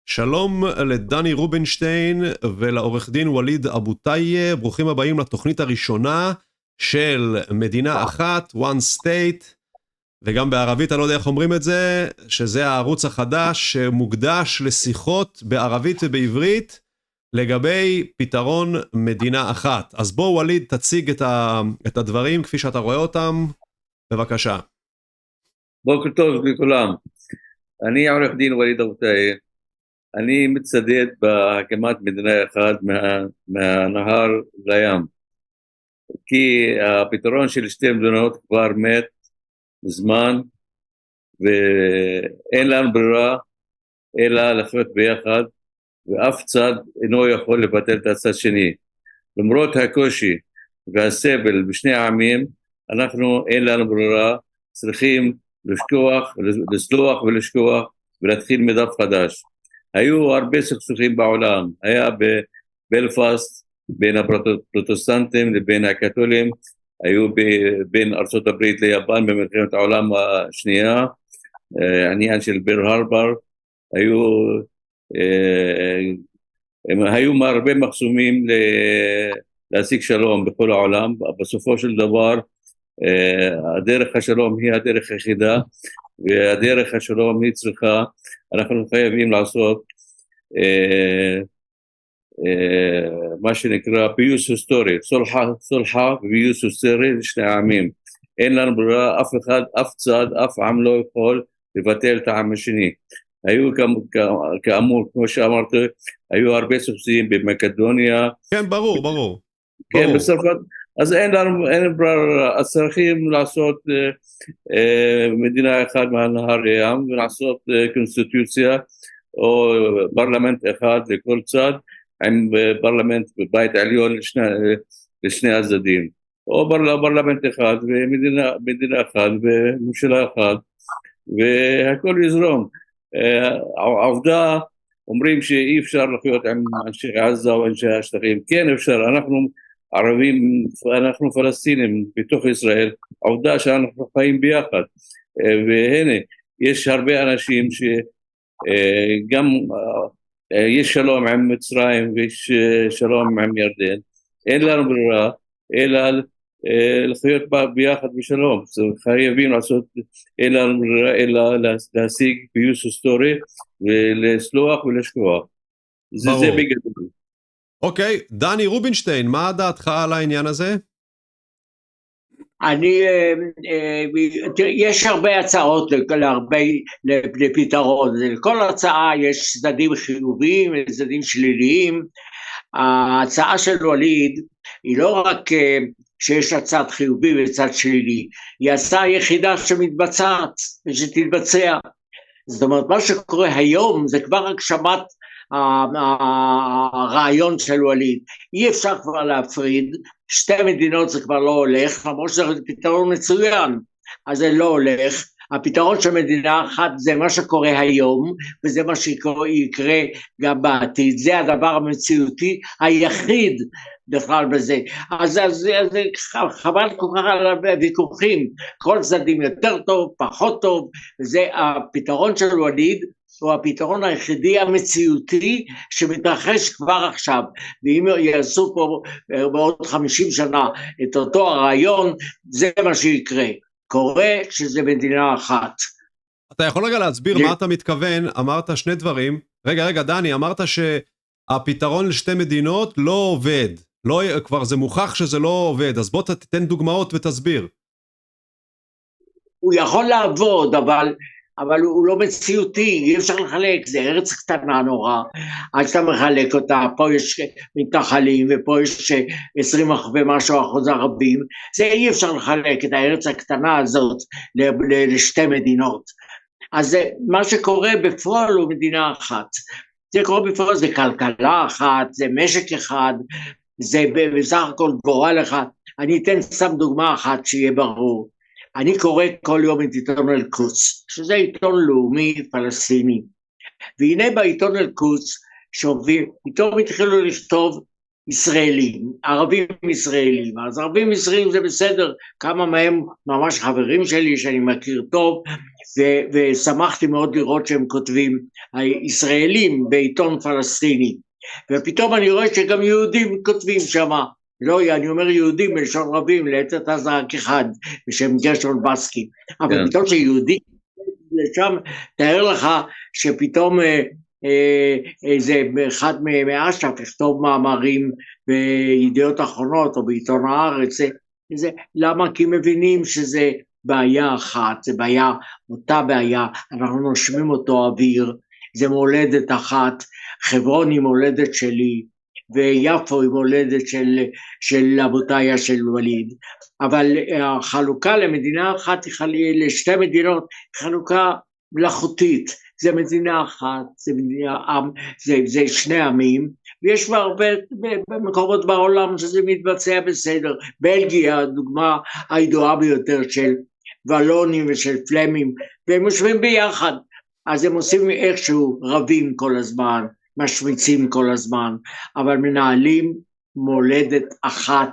שלום לדני רובינשטיין ולעורך דין וליד אבו טייב, ברוכים הבאים לתוכנית הראשונה של מדינה אחת, one state, וגם בערבית, אני לא יודע איך אומרים את זה, שזה הערוץ החדש שמוקדש לשיחות בערבית ובעברית לגבי פתרון מדינה אחת. אז בוא וליד תציג את הדברים כפי שאתה רואה אותם, בבקשה. בוקר טוב לכולם. אני עורך דין וליד אבו טייב. אני מצדד בהקמת מדינה אחת מהנהר לים, כי הפתרון של שתי מדינות כבר מת מזמן, ואין לנו ברירה אלא לחיות ביחד, ואף צד אינו יכול לבטל את הצד שני. למרות הקושי והסבל בשני העמים, אנחנו אין לנו ברירה, צריכים לסלוח ולשכוח ולהתחיל מדף חדש. היו הרבה סכסוכים בעולם, היה בבלפאסט בין הפרוטסטנטים לבין הקתולים, היו בין ארצות הברית ליפן במלחמת העולם השנייה, העניין של פירל הרבר, היו הרבה מחסומים להשיג שלום בכל העולם. בסופו של דבר הדרך השלום היא הדרך היחידה, והדרך השלום היא צריכה, אנחנו חייבים לעשות מה שנקרא פיוס היסטורי, סולחה ופיוס היסטורי לשני העמים. אין לנו ברירה, אף צד, אף עם לא יכול לבטל את העם השני. היו כאמור, כמו שאמרת, היו הרבה סכסוכים במקדוניה. כן, ברור. כן, בצרפת. אז אין ברירה, אז צריכים לעשות מדינה אחת מהנהר לים, ולעשות קונסטיטוציה או פרלמנט אחד לכל צד, עם פרלמנט בבית העליון לשני הצדדים, או פרלמנט אחד ומדינה אחת וממשלה אחת, והכל יזרום. העובדה, אומרים שאי אפשר לחיות עם אנשי עזה או אנשי השטחים. כן אפשר, אנחנו ערבים, אנחנו פלסטינים בתוך ישראל, העובדה שאנחנו חיים ביחד, והנה, יש הרבה אנשים שגם יש שלום עם מצרים ויש שלום עם ירדן, אין לנו ברירה אלא לחיות ביחד בשלום. חייבים לעשות, אין לנו ברירה אלא להשיג פיוס היסטורי ולסלוח ולשכוח. זה בגדול. אוקיי, דני רובינשטיין, מה דעתך על העניין הזה? יש הרבה הצעות לפתרון, לכל הצעה יש צדדים חיוביים וצדדים שליליים. ההצעה של וליד היא לא רק שיש לה צד חיובי וצד שלילי, היא הצעה יחידה שמתבצעת ושתתבצע. זאת אומרת, מה שקורה היום זה כבר הגשמת הרעיון של וליד. אי אפשר כבר להפריד, שתי מדינות זה כבר לא הולך, למרות שזה פתרון מצוין, אז זה לא הולך. הפתרון של מדינה אחת זה מה שקורה היום, וזה מה שיקרה גם בעתיד, זה הדבר המציאותי היחיד בכלל בזה. אז חבל כל כך על הוויכוחים, כל צדדים יותר טוב, פחות טוב, וזה הפתרון של וליד, הוא הפתרון היחידי המציאותי שמתרחש כבר עכשיו, ואם יעשו פה בעוד 50 שנה את אותו הרעיון, זה מה שיקרה. קורה שזה מדינה אחת. אתה יכול רגע להסביר מה אתה מתכוון? אמרת שני דברים. רגע, דני, אמרת שהפתרון לשתי מדינות לא עובד. כבר זה מוכח שזה לא עובד, אז בוא תתן דוגמאות ותסביר. הוא יכול לעבוד, אבל הוא לא מציאותי, אי אפשר לחלק, זה ארץ קטנה נורא, עד שאתה מחלק אותה, פה יש מתנחלים ופה יש 20 ומשהו אחוז ערבים, זה אי אפשר לחלק את הארץ הקטנה הזאת לשתי מדינות. אז מה שקורה בפועל הוא מדינה אחת, זה קורה בפועל, זה כלכלה אחת, זה משק אחד, זה בסך הכל גורל אחד. אני אתן סתם דוגמה אחת שיהיה ברור, אני קורא כל יום את עיתון אל-קודס, שזה עיתון לאומי פלסטיני, והנה בעיתון אל-קודס, פתאום התחילו לכתוב ישראלים, ערבים ישראלים, אז ערבים ישראלים זה בסדר, כמה מהם ממש חברים שלי שאני מכיר טוב, ושמחתי מאוד לראות שהם כותבים, הישראלים בעיתון פלסטיני, ופתאום אני רואה שגם יהודים כותבים שם, לא, אני אומר יהודים בלשון רבים, לעת עתה זה רק אחד, בשם גרשון בסקי, אבל פתאום שיהודי לשם, תאר לך שפתאום איזה אחד מאש"ף יכתוב מאמרים בידיעות אחרונות או בעיתון הארץ, למה? כי מבינים שזה בעיה אחת, זה בעיה, אותה בעיה, אנחנו נושמים אותו אוויר, זה מולדת אחת, חברון היא מולדת שלי, ויפו היא מולדת של אבותיה של וליד, אבל החלוקה למדינה אחת, לשתי מדינות, חלוקה מלאכותית, זה מדינה אחת, זה שני עמים, ויש הרבה מקומות בעולם שזה מתבצע בסדר, בלגיה, הדוגמה הידועה ביותר של ולונים ושל פלמים, והם יושבים ביחד, אז הם עושים איכשהו רבים כל הזמן, משמיצים כל הזמן, אבל מנהלים מולדת אחת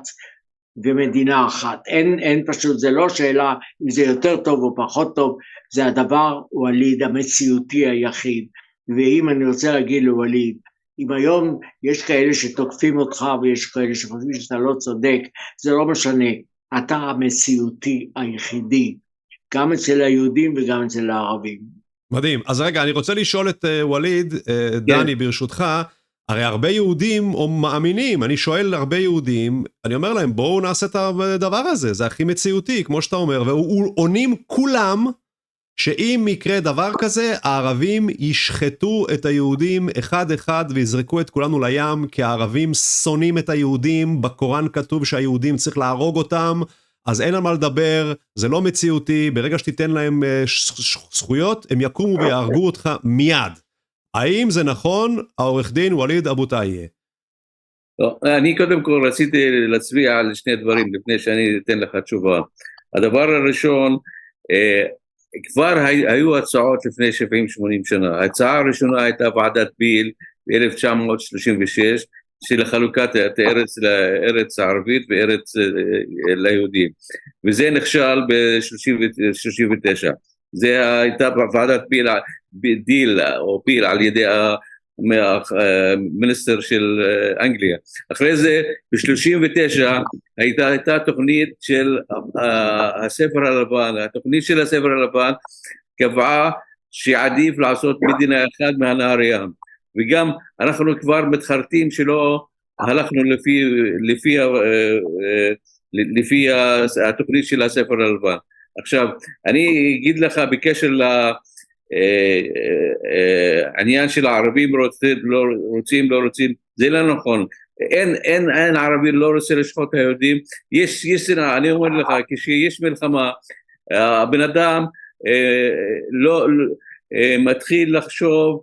ומדינה אחת, אין פשוט, זה לא שאלה אם זה יותר טוב או פחות טוב, זה הדבר וליד המציאותי היחיד, ואם אני רוצה להגיד לווליד, אם היום יש כאלה שתוקפים אותך ויש כאלה שחושבים שאתה לא צודק, זה לא משנה, אתה המציאותי היחידי, גם אצל היהודים וגם אצל הערבים. מדהים, אז רגע, אני רוצה לשאול את וליד, דני ברשותך, הרי הרבה יהודים או מאמינים, אני שואל הרבה יהודים, אני אומר להם בואו נעשה את הדבר הזה, זה הכי מציאותי כמו שאתה אומר, ועונים כולם שאם יקרה דבר כזה, הערבים ישחטו את היהודים אחד אחד ויזרקו את כולנו לים, כי הערבים שונאים את היהודים, בקוראן כתוב שהיהודים צריך להרוג אותם, אז אין על מה לדבר, זה לא מציאותי, ברגע שתיתן להם זכויות, הם יקומו ויהרגו אותך מיד. האם זה נכון, העורך דין וליד אבו טיייה? אני קודם כל רציתי להצביע על שני דברים לפני שאני אתן לך תשובה. הדבר הראשון, כבר היו הצעות לפני 70-80 שנה. ההצעה הראשונה הייתה ועדת ביל ב-1936, של חלוקת הארץ לארץ הערבית וארץ ליהודים. וזה נכשל ב-39. זה הייתה ועדת ביל או ביל על ידי המיניסטר של אנגליה. אחרי זה ב-39 הייתה תוכנית של הספר הלבן, התוכנית של הספר הלבן קבעה שעדיף לעשות מדינה אחת מהנהר ים, וגם אנחנו כבר מתחרטים שלא הלכנו לפי התוכנית של הספר הלבן. עכשיו, אני אגיד לך בקשר לעניין של הערבים רוצים, לא רוצים, זה לא נכון. אין ערבי לא רוצה לשחוט היהודים. יש שנאה, אני אומר לך, כשיש מלחמה, הבן אדם לא מתחיל לחשוב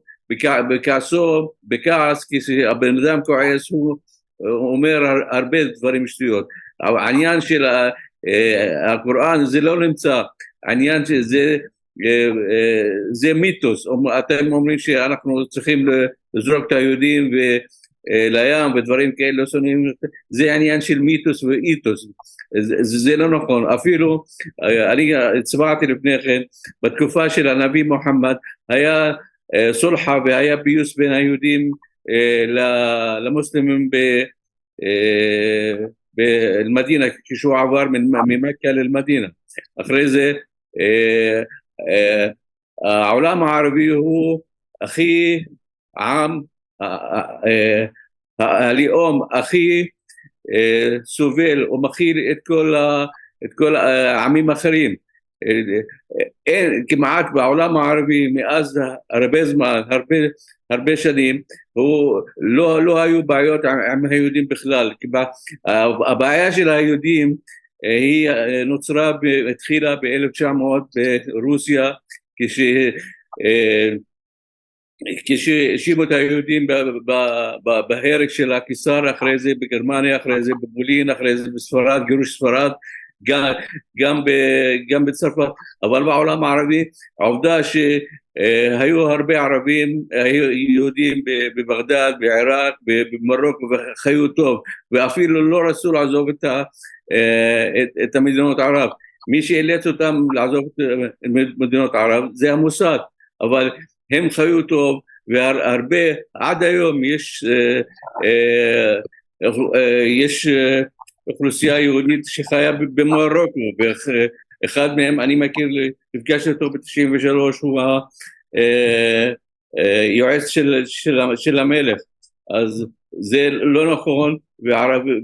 בכעס, כשהבן אדם כועס, הוא אומר הרבה דברים שטויות. העניין של הקוראן זה לא נמצא, העניין שזה מיתוס, אתם אומרים שאנחנו צריכים לזרוק את היהודים לים ודברים כאלה, זה עניין של מיתוס ואיתוס, זה לא נכון. אפילו אני הצבעתי לפני כן, בתקופה של הנביא מוחמד היה סולחה והיה פיוס בין היהודים למוסלמים במדינה, כשהוא עבר ממכה למדינה. אחרי זה העולם הערבי הוא הכי עם, הלאום הכי סובל ומכיל את כל העמים האחרים. אין כמעט בעולם הערבי מאז הרבה זמן, הרבה שנים, לא היו בעיות עם היהודים בכלל. הבעיה של היהודים היא נוצרה, התחילה ב-1900 ברוסיה, כשהאשימו את היהודים בהרג של הקיסר, אחרי זה בגרמניה, אחרי זה בפולין, אחרי זה בספרד, גירוש ספרד, גם בצרפת. אבל בעולם הערבי, העובדה שהיו הרבה ערבים, יהודים בבגדד, בעיראק, במרוקו, וחיו טוב, ואפילו לא רצו לעזוב את המדינות ערב. מי שאילץ אותם לעזוב את מדינות ערב זה המוסד, אבל הם חיו טוב, והרבה, עד היום יש אוכלוסייה יהודית שחיה במרוקו, ואחד מהם אני מכיר, נפגש אותו ב-93, הוא היועץ של המלך, אז זה לא נכון,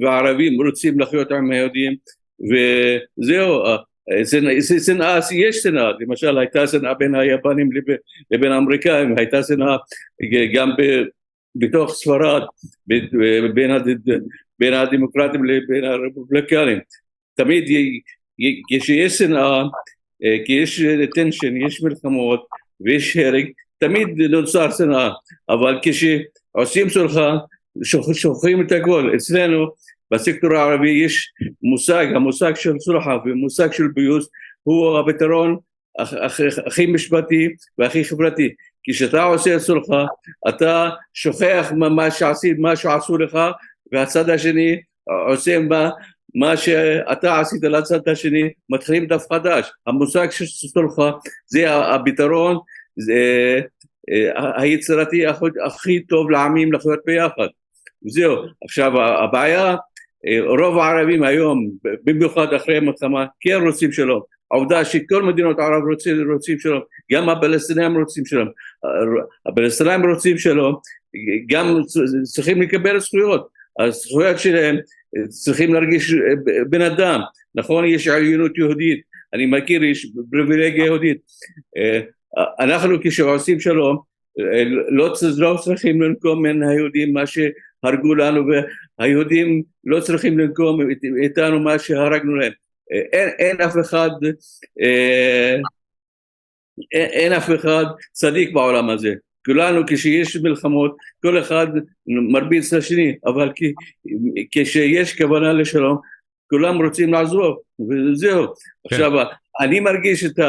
והערבים רוצים לחיות עם היהודים, וזהו, שנאה, יש שנאה, למשל הייתה שנאה בין היפנים לבין האמריקאים, הייתה שנאה גם בתוך ספרד, בין הדמוקרטים לבין הרפובליקנים, תמיד כשיש שנאה, כי יש טנשן, יש מלחמות ויש הרג, תמיד נוצר שנאה, אבל כשעושים סולחה, שוכחים את הכל. אצלנו בסקטור הערבי יש המושג של סולחה ומושג של פיוס, הוא הפתרון הכי משפטי והכי חברתי. כשאתה עושה סולחה, אתה שוכח מה שעשית, מה שעשו לך, והצד השני עושה מה שאתה עשית לצד השני, מתחילים דף חדש. המושג של סולחה זה הפתרון, זה היצירתי הכי טוב לעמים לחיות ביחד. זהו. עכשיו הבעיה, רוב הערבים היום, במיוחד אחרי המלחמה, כן רוצים שלום. העובדה שכל מדינות ערב רוצים שלום, גם הפלסטינים רוצים שלום. הפלסטינים רוצים שלום, גם צריכים לקבל זכויות. הזכויות שלהם צריכים להרגיש בן אדם. נכון, יש עליונות יהודית, אני מכיר, יש פריבילגיה יהודית. אנחנו כשעושים שלום, לא צריכים לנקום מן היהודים מה שהרגו לנו, והיהודים לא צריכים לנקום איתנו מה שהרגנו להם. אין אף אחד צדיק בעולם הזה. כולנו כשיש מלחמות, כל אחד מרביץ לשני, אבל כשיש כוונה לשלום, כולם רוצים לעזוב, וזהו. עכשיו, אני מרגיש את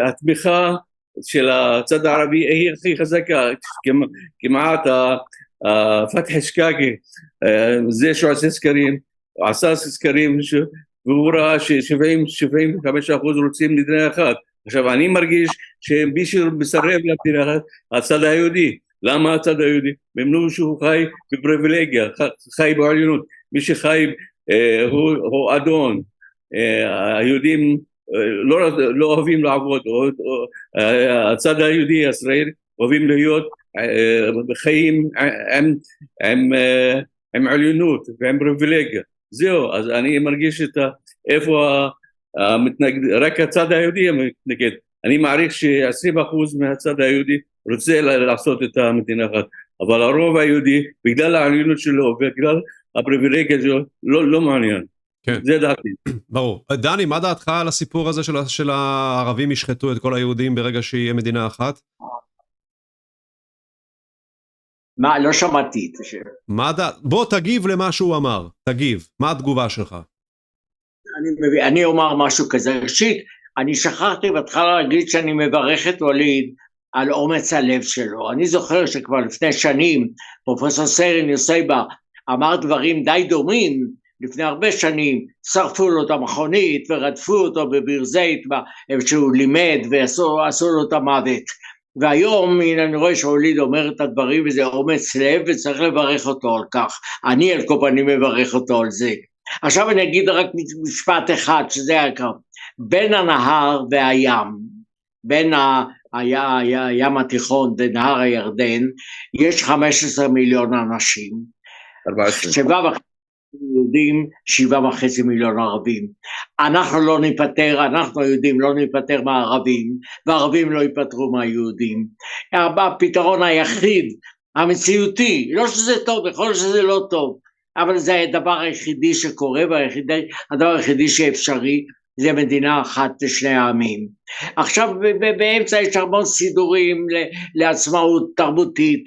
התמיכה של הצד הערבי היא הכי חזקה, כמעט פתח שקאקי, זה שעושה סקרים, עשה סקרים והוא ראה ש-75% רוצים מדינה אחת. עכשיו אני מרגיש שמי שמסרב למדינה אחת, הצד היהודי. למה הצד היהודי? ממנו שהוא חי בפריבילגיה, חי בעליונות, מי שחי הוא אדון, היהודים לא אוהבים לעבוד, הצד היהודי ישראל אוהבים להיות חיים עם עליונות ועם פריבילגיה. זהו, אז אני מרגיש איפה רק הצד היהודי מתנגד. אני מעריך ש20% מהצד היהודי רוצה לעשות את המדינה אחת, אבל הרוב היהודי בגלל העליונות שלו ובגלל הפריבילגיה שלו לא מעוניין. כן. זה דעתי. ברור. דני, מה דעתך על הסיפור הזה של הערבים ישחטו את כל היהודים ברגע שיהיה מדינה אחת? מה, לא שמעתי את השאלה. בוא תגיב למה שהוא אמר, תגיב. מה התגובה שלך? אני אומר משהו כזה. ראשית, אני שכחתי בהתחלה להגיד שאני מברך את וליד על אומץ הלב שלו. אני זוכר שכבר לפני שנים פרופסור סרין יוסייבה אמר דברים די דומים, לפני הרבה שנים שרפו לו את המכונית ורדפו אותו בביר זית איפה שהוא לימד ועשו לו את המוות. והיום הנה אני רואה שווליד אומר את הדברים וזה אומץ לב וצריך לברך אותו על כך. אני על כל פנים מברך אותו על זה. עכשיו אני אגיד רק משפט אחד שזה העיקר. בין הנהר והים, בין הים התיכון ונהר הירדן, יש 15 מיליון אנשים. 7.5 יהודים, 7.5 מיליון ערבים. אנחנו לא ניפטר, אנחנו היהודים לא ניפטר מהערבים, והערבים לא ייפטרו מהיהודים. הפתרון היחיד, המציאותי, לא שזה טוב, יכול להיות שזה לא טוב, אבל זה הדבר היחידי שקורה, והדבר היחידי שאפשרי, זה מדינה אחת לשני העמים. עכשיו באמצע יש המון סידורים לעצמאות תרבותית,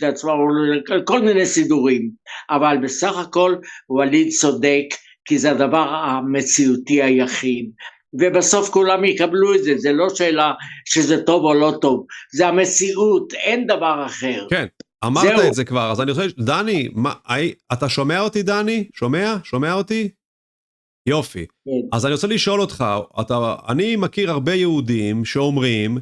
כל מיני סידורים, אבל בסך הכל וליד צודק, כי זה הדבר המציאותי היחיד, ובסוף כולם יקבלו את זה, זה לא שאלה שזה טוב או לא טוב, זה המציאות, אין דבר אחר. כן, אמרת את זה כבר, אז אני רוצה, דני, אתה שומע אותי דני? שומע אותי? יופי. אז אני רוצה לשאול אותך, אני מכיר הרבה יהודים שאומרים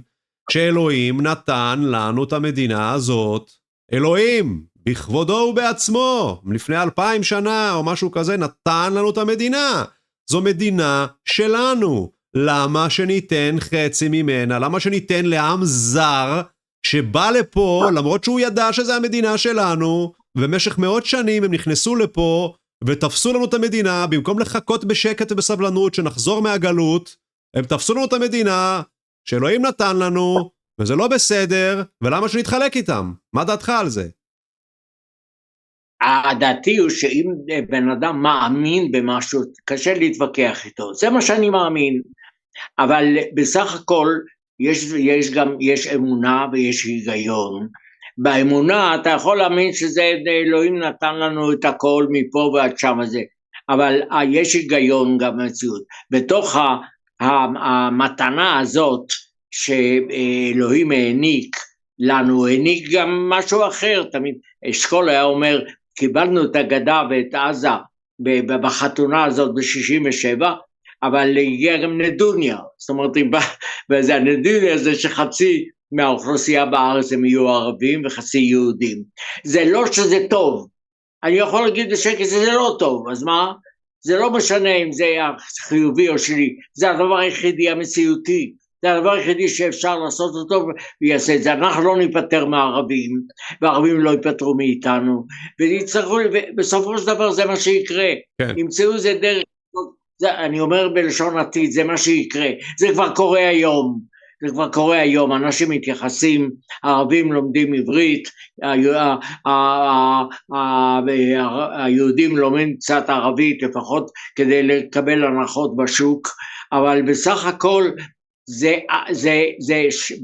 שאלוהים נתן לנו את המדינה הזאת, אלוהים, בכבודו ובעצמו, לפני 2000 שנה או משהו כזה, נתן לנו את המדינה. זו מדינה שלנו. למה שניתן חצי ממנה? למה שניתן לעם זר שבא לפה, למרות שהוא ידע שזה המדינה שלנו, ובמשך מאות שנים הם נכנסו לפה ותפסו לנו את המדינה, במקום לחכות בשקט ובסבלנות שנחזור מהגלות, הם תפסו לנו את המדינה שאלוהים נתן לנו, וזה לא בסדר, ולמה שנתחלק איתם? מה דעתך על זה? הדעתי הוא שאם בן אדם מאמין במשהו, קשה להתווכח איתו, זה מה שאני מאמין, אבל בסך הכל יש אמונה ויש היגיון. באמונה אתה יכול להאמין שזה אלוהים נתן לנו את הכל מפה ועד שם הזה, אבל יש היגיון גם במציאות. בתוך המתנה הזאת שאלוהים העניק לנו, העניק גם משהו אחר. תמיד אשכול היה אומר, קיבלנו את הגדה ואת עזה בחתונה הזאת ב-67, אבל הגיע גם נדוניה, זאת אומרת, וזה הנדוניה זה שחצי מהאוכלוסייה בארץ הם יהיו ערבים וחצי יהודים. זה לא שזה טוב, אני יכול להגיד בשקט שזה לא טוב, אז מה? זה לא משנה אם זה חיובי או שלי, זה הדבר היחידי המציאותי, זה הדבר היחידי שאפשר לעשות אותו ויעשה את זה. אנחנו לא ניפטר מהערבים, והערבים לא ייפטרו מאיתנו, ובסופו של דבר זה מה שיקרה, כן. ימצאו זה דרך, אני אומר בלשון עתיד, זה מה שיקרה, זה כבר קורה היום, זה כבר קורה היום, אנשים מתייחסים, הערבים לומדים עברית, היהודים לומדים קצת ערבית, לפחות כדי לקבל הנחות בשוק, אבל בסך הכל זה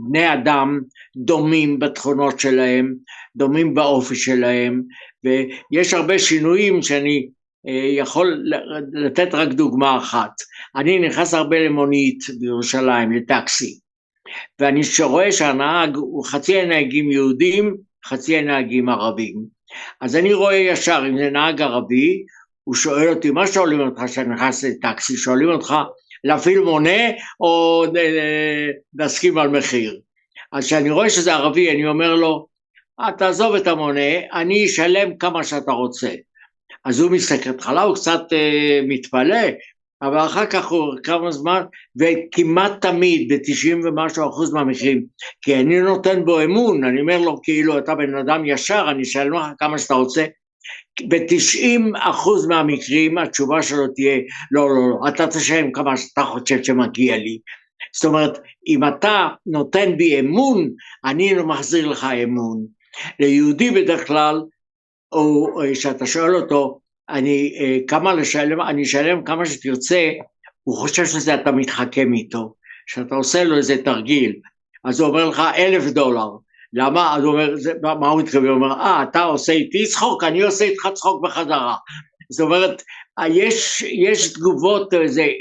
בני אדם דומים בתכונות שלהם, דומים באופי שלהם, ויש הרבה שינויים שאני יכול לתת רק דוגמה אחת. אני נכנס הרבה למונית בירושלים, לטקסי, ואני רואה שהנהג הוא חצי הנהגים יהודים, חצי הנהגים ערבים. אז אני רואה ישר, אם זה נהג ערבי, הוא שואל אותי, מה שואלים אותך כשאני נכנס לטקסי? שואלים אותך להפעיל מונה או להסכים על מחיר? אז כשאני רואה שזה ערבי, אני אומר לו, תעזוב את המונה, אני אשלם כמה שאתה רוצה. אז הוא מסתכל, בהתחלה הוא קצת מתפלא, אבל אחר כך הוא כמה זמן, וכמעט תמיד, ב-90 ומשהו אחוז מהמקרים, כי אני נותן בו אמון, אני אומר לו, כאילו אתה בן אדם ישר, אני אשלם לך כמה שאתה רוצה, ב-90% מהמקרים התשובה שלו תהיה, לא, אתה תשלם כמה שאתה חושב שמגיע לי. זאת אומרת, אם אתה נותן בי אמון, אני לא מחזיר לך אמון. ליהודי בדרך כלל, או שאתה שואל אותו, כמה לשלם, אני אשלם כמה שתרצה, הוא חושב שזה אתה מתחכם איתו, שאתה עושה לו איזה תרגיל, אז הוא אומר לך $1,000, למה? אז הוא אומר, מה הוא מתכוון? הוא אומר, אתה עושה איתי צחוק, אני עושה איתך צחוק בחזרה. זאת אומרת, יש תגובות,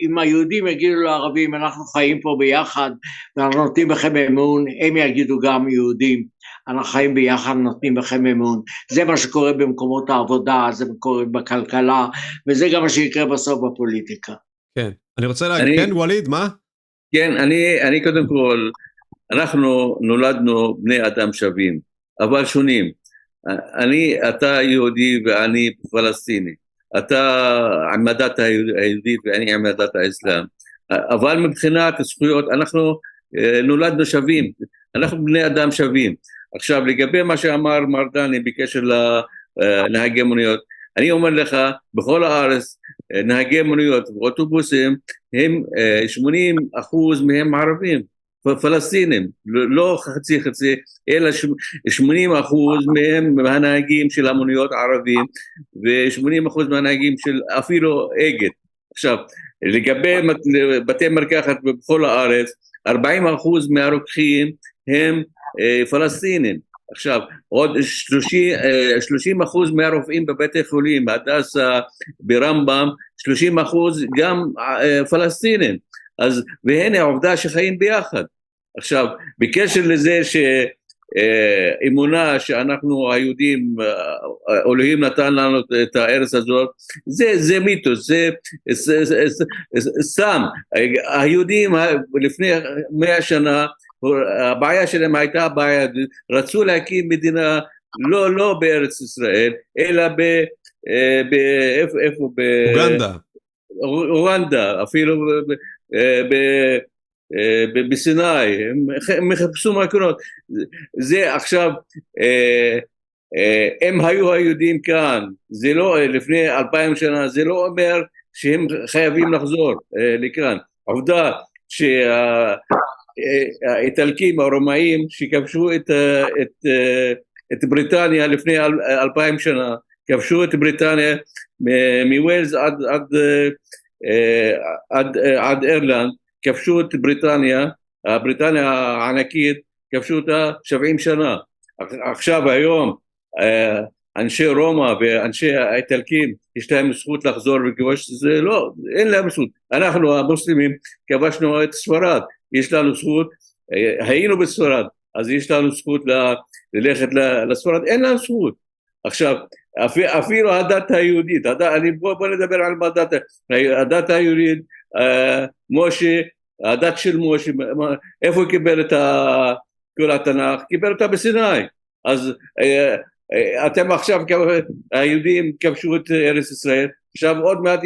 אם היהודים יגידו לערבים, אנחנו חיים פה ביחד, ואנחנו נותנים בכם אמון, הם יגידו גם יהודים, אנחנו חיים ביחד, נותנים בכם אמון. זה מה שקורה במקומות העבודה, זה קורה בכלכלה, וזה גם מה שיקרה בסוף בפוליטיקה. כן, אני רוצה להגיד, כן, ווליד, מה? כן, אני קודם כל, אנחנו נולדנו בני אדם שווים, אבל שונים. אתה יהודי ואני פלסטיני. אתה עם הדת היהודית ואני עם הדת האסלאם. אבל מבחינת זכויות, אנחנו נולדנו שווים. אנחנו בני אדם שווים. עכשיו, לגבי מה שאמר מר דני בקשר לנהגי מוניות, אני אומר לך, בכל הארץ, נהגי מוניות ואוטובוסים, הם 80% מהם ערבים, פלסטינים, לא חצי, אלא 80% מהם מהנהגים של המוניות ערבים, ו80% מהנהגים של אפילו אגד. עכשיו, לגבי בתי מרקחת בכל הארץ, 40% מהרוקחים הם פלסטינים. עכשיו, עוד 30% מהרופאים בבתי חולים, הדסה, ברמב"ם, 30% גם פלסטינים. אז, והנה העובדה שחיים ביחד. עכשיו, בקשר לזה אמונה שאנחנו היהודים, אלוהים נתן לנו את הארץ הזאת, זה מיתוס, זה סתם. היהודים לפני 100 שנה, הבעיה שלהם הייתה בעיה, רצו להקים מדינה לא בארץ ישראל, אלא איפה? אוגנדה, אפילו בסיני, הם מחפשו מקומות. זה עכשיו, הם היו היהודים כאן, זה לא, לפני 2000 שנה, זה לא אומר שהם חייבים לחזור לכאן. עובדה שהאיטלקים, הרומאים, שכבשו את בריטניה לפני 2000 שנה, כבשו את בריטניה מווילס עד אירלנד, כבשו את בריטניה הענקית, כבשו אותה 70 שנה. עכשיו היום אנשי רומא ואנשי האיטלקים יש להם זכות לחזור וכבוש, זה לא, אין להם זכות. אנחנו המוסלמים כבשנו את ספרד, יש לנו זכות, היינו בספרד, אז יש לנו זכות ללכת לספרד, אין לנו זכות. עכשיו, אפילו הדת היהודית, בוא נדבר על הדת היהודית, משה, הדת של משה, איפה הוא קיבל את כל התנ"ך? קיבל אותה בסיני. אז אתם עכשיו, היהודים כבשו את ארץ ישראל, עכשיו עוד מעט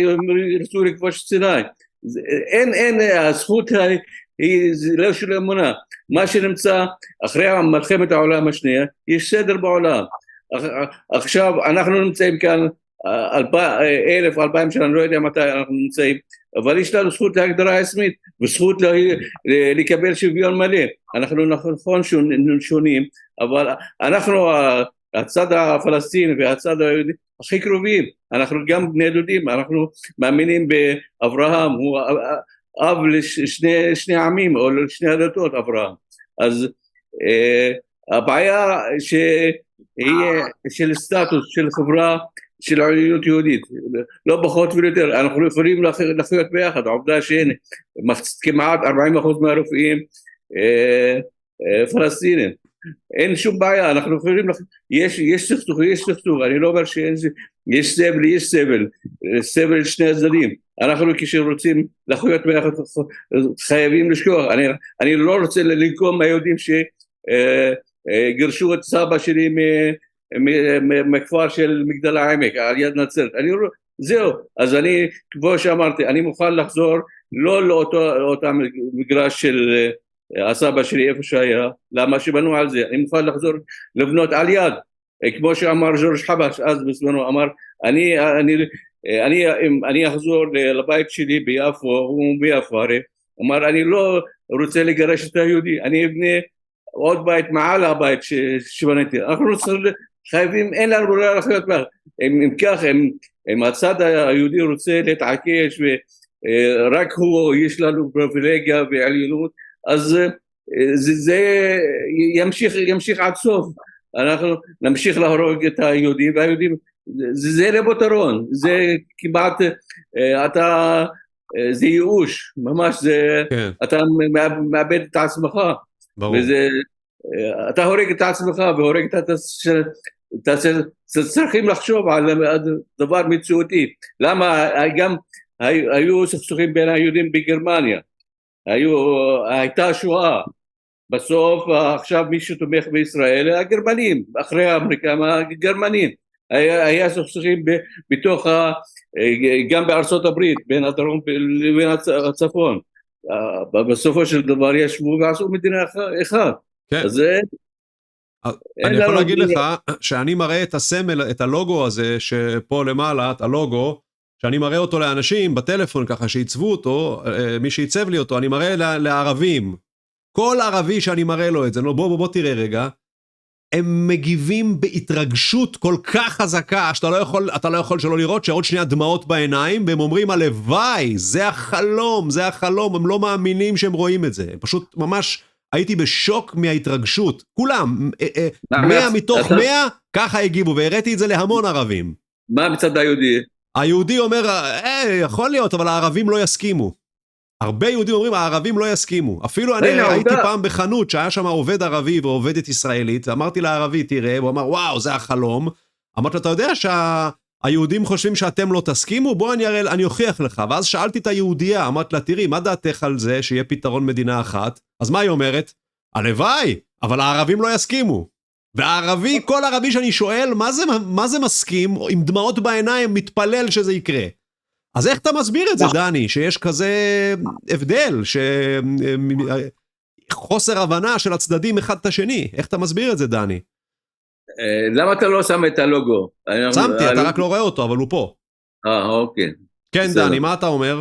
ירצו לכבוש את סיני. אין, הזכות היא לא של אמונה. מה שנמצא אחרי מלחמת העולם השנייה, יש סדר בעולם. עכשיו אנחנו נמצאים כאן 1000-2000 שנה, אני לא יודע מתי אנחנו נמצאים, אבל יש לנו זכות להגדרה עצמית וזכות לקבל שוויון מלא. אנחנו נכון שונים, אבל אנחנו הצד הפלסטיני והצד היהודי הכי קרובים, אנחנו גם בני דודים, אנחנו מאמינים באברהם, הוא אב לשני עמים או לשני הדתות אברהם. אז הבעיה שהיא של סטטוס, של חברה, של עליונות יהודית, לא פחות ויותר, אנחנו יכולים לחיות ביחד. העובדה שהנה, כמעט 40% מהרופאים פלסטינים, אין שום בעיה, אנחנו יכולים, יש סכסוך, אני לא אומר יש סבל שני הצדדים, אנחנו כשרוצים לחיות ביחד חייבים לשכוח. אני לא רוצה לנקום מהיהודים שגירשו את סבא שלי מכפר של מגדל העמק על יד נצרת, זהו. אז אני, כמו שאמרתי, אני מוכן לחזור לא לאותו מגרש של הסבא שלי איפה שהיה, למה שבנו על זה, אני מוכן לחזור לבנות על יד, כמו שאמר ג'ורג' חבש אז בזמנו, אמר אני אחזור לבית שלי ביפו, הוא ביפו הרי, אמר אני לא רוצה לגרש את היהודי, אני אבנה עוד בית מעל הבית שבניתי. אנחנו חייבים, אין לנו ברירה לחיות בה. אם כך, אם הצד היהודי רוצה להתעקש ורק הוא יש לנו פריבילגיה ועליונות, אז זה ימשיך עד סוף. אנחנו נמשיך להרוג את היהודים, והיהודים זה לא פתרון, זה כמעט זה ייאוש, ממש זה, כן. אתה מאבד את עצמך. ברור. וזה, אתה הורג את עצמך והורג את צריכים לחשוב על דבר מציאותי. למה גם היו סכסוכים בין היהודים בגרמניה, הייתה שואה, בסוף עכשיו מי שתומך בישראל הגרמנים, אחרי האמריקאים הגרמנים, היה סכסוכים בתוך גם בארצות הברית בין הדרום לבין הצפון, בסופו של דבר ישבו ועשו מדינה אחת. כן. אז אני יכול להגיד לך שאני מראה את הסמל, את הלוגו הזה שפה למעלה, את הלוגו, שאני מראה אותו לאנשים בטלפון ככה שעיצבו אותו, מי שעיצב לי אותו, אני מראה לערבים. כל ערבי שאני מראה לו את זה, בוא תראה רגע, הם מגיבים בהתרגשות כל כך חזקה, שאתה לא יכול שלא לראות שעוד שנייה דמעות בעיניים, והם אומרים הלוואי, זה החלום, הם לא מאמינים שהם רואים את זה. פשוט ממש הייתי בשוק מההתרגשות. כולם, 100 מתוך 100, ככה הגיבו, והראיתי את זה להמון ערבים. מה מצד היהודי? היהודי אומר, יכול להיות, אבל הערבים לא יסכימו. הרבה יהודים אומרים, הערבים לא יסכימו. אפילו אני הייתי פעם בחנות שהיה שם עובד ערבי ועובדת ישראלית, ואמרתי לערבי, תראה, הוא אמר, וואו, זה החלום. אמרתי לו, אתה יודע שהיהודים חושבים שאתם לא תסכימו? בוא אני אוכיח לך. ואז שאלתי את היהודייה, אמרתי לה, תראי, מה דעתך על זה שיהיה פתרון מדינה אחת? אז מה היא אומרת? הלוואי, אבל הערבים לא יסכימו. והערבי, כל ערבי שאני שואל, מה זה מסכים, עם דמעות בעיניים, מתפלל שזה יקרה. אז איך אתה מסביר את זה, דני, שיש כזה הבדל, חוסר הבנה של הצדדים אחד את השני? איך אתה מסביר את זה, דני? למה אתה לא שם את הלוגו? שמתי, אתה רק לא רואה אותו, אבל הוא פה. אוקיי. כן, דני, מה אתה אומר?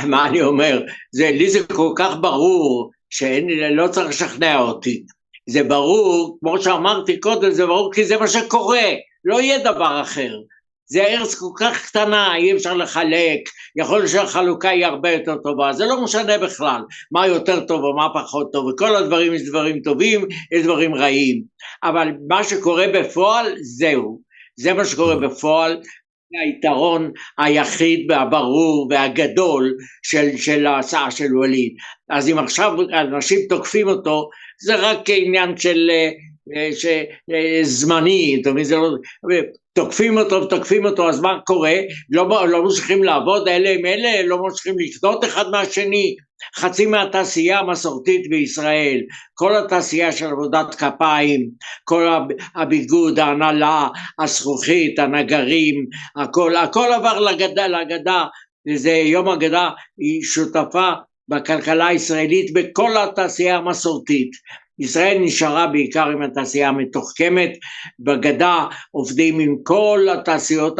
מה אני אומר? לי זה כל כך ברור, שלא צריך לשכנע אותי. זה ברור, כמו שאמרתי קודם, זה ברור כי זה מה שקורה, לא יהיה דבר אחר. זה ארץ כל כך קטנה, אי אפשר לחלק, יכול להיות שהחלוקה היא הרבה יותר טובה, זה לא משנה בכלל, מה יותר טוב או מה פחות טוב, וכל הדברים יש דברים טובים, יש דברים רעים, אבל מה שקורה בפועל, זה מה שקורה בפועל, זה היתרון היחיד והברור והגדול של ההצעה של וליד. אז אם עכשיו אנשים תוקפים אותו, זה רק עניין של זמני, תוקפים אותו, אז מה קורה? לא ממשיכים לעבוד אלה עם אלה, לא ממשיכים לקנות אחד מהשני. חצי מהתעשייה המסורתית בישראל, כל התעשייה של עבודת כפיים, כל הביגוד, ההנהלה, הזכוכית, הנגרים, הכל עבר לגדה, וזה יום הגדה, היא שותפה בכלכלה הישראלית בכל התעשייה המסורתית. ישראל נשארה בעיקר עם התעשייה המתוחכמת, בגדה עובדים עם כל התעשיות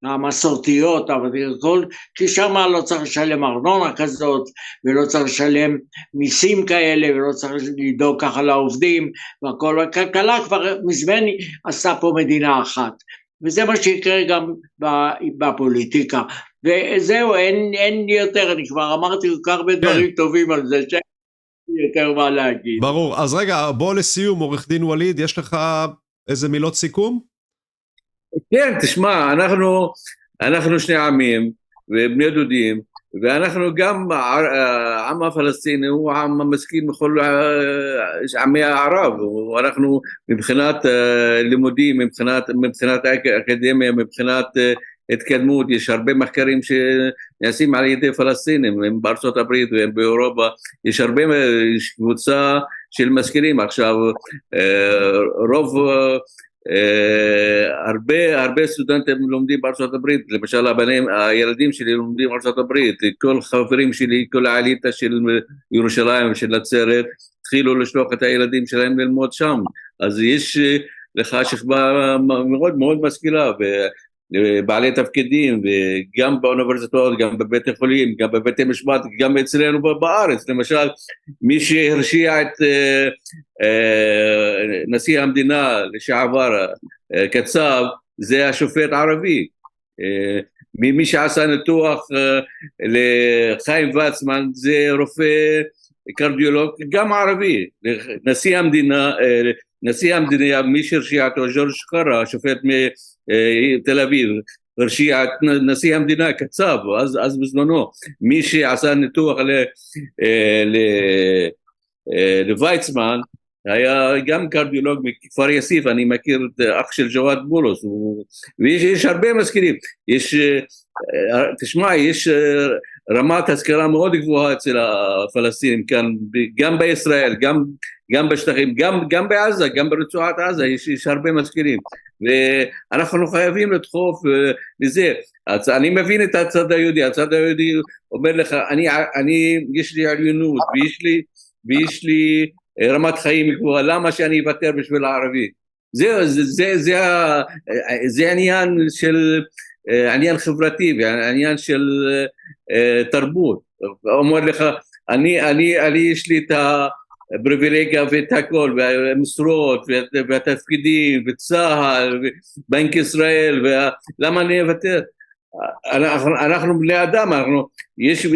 המסורתיות, אבל כי שם לא צריך לשלם ארנונה כזאת, ולא צריך לשלם מיסים כאלה, ולא צריך לדאוג ככה לעובדים, והכל הכלכלה כבר מזמן עשה פה מדינה אחת, וזה מה שיקרה גם בפוליטיקה, וזהו, אין יותר, אני כבר אמרתי כל כך הרבה דברים טובים על זה, יותר מה להגיד. ברור, אז רגע, בוא לסיום, עורך דין וליד, יש לך איזה מילות סיכום? כן, תשמע, אנחנו שני עמים ובני דודים, ואנחנו גם, העם הפלסטיני הוא העם המשכיל מכל עמי הערב, ואנחנו מבחינת לימודים, מבחינת אקדמיה, מבחינת התקדמות, יש הרבה מחקרים שנעשים על ידי פלסטינים, הם בארצות הברית והם באירופה, יש קבוצה של משכילים, עכשיו הרבה סטודנטים לומדים בארצות הברית, למשל הילדים שלי לומדים בארצות הברית, כל חברים שלי, כל העליתה של ירושלים ושל נצרת, התחילו לשלוח את הילדים שלהם ללמוד שם, אז יש לך שכבה מאוד מאוד משכילה, בעלי תפקידים, וגם באוניברסיטאות, גם בבתי חולים, גם בבתי משפט, גם אצלנו בארץ, למשל, מי שהרשיע את נשיא המדינה לשעבר, קצב, זה השופט ערבי, מי שעשה ניתוח לחיים ויצמן, זה רופא קרדיולוג, גם ערבי, נשיא המדינה, מי שהרשיע אותו, ג'ורג' קרא, שופט תל אביב, הרשיע את נשיא המדינה קצב, אז בזמנו, מי שעשה ניתוח לוויצמן, היה גם קרדיולוג מכפר יאסיף, אני מכיר את אח של ג'וואד בולוס, ויש הרבה מזכירים, תשמע, יש רמת השכלה מאוד גבוהה אצל הפלסטינים כאן, גם בישראל, גם בשטחים, גם בעזה, גם ברצועת עזה, יש הרבה מזכירים, ואנחנו חייבים לדחוף לזה. אני מבין את הצד היהודי אומר לך, יש לי עליונות, ויש לי רמת חיים גבוהה, למה שאני אוותר בשביל הערבי? זה עניין חברתי, ועניין של תרבות. אומר לך, יש לי את הפריבילגיה ואת הכל, והמשרות, והתפקידים, וצהל, ובנק ישראל, למה אני אוותר? אנחנו בני אדם, יש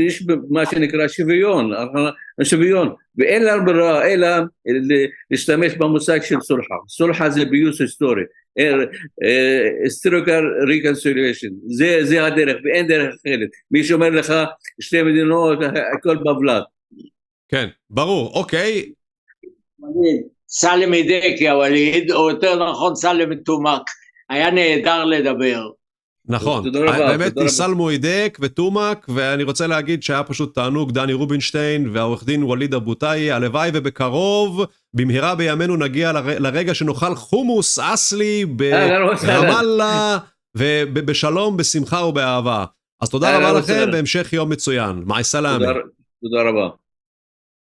מה שנקרא שוויון, שוויון, ואין לנו ברירה אלא להשתמש במושג של סולחה. סולחה זה פיוס היסטורי, היסטוריקל ריקונסיליישן, זה הדרך ואין דרך אחרת. מי שאומר לך שתי מדינות, הכל בבלת. כן, ברור, אוקיי. סלם ידק יא וליד, או יותר נכון סלם תומק, היה נהדר לדבר. נכון, באמת ניסלמו הידק וטומק, ואני רוצה להגיד שהיה פשוט תענוג. דני רובינשטיין והעורך דין וליד אבוטאי, הלוואי ובקרוב, במהרה בימינו נגיע לרגע שנאכל חומוס אסלי ברמאללה, ובשלום, בשמחה ובאהבה. אז תודה רבה לכם, והמשך יום מצוין. מעי סלאמי. תודה רבה.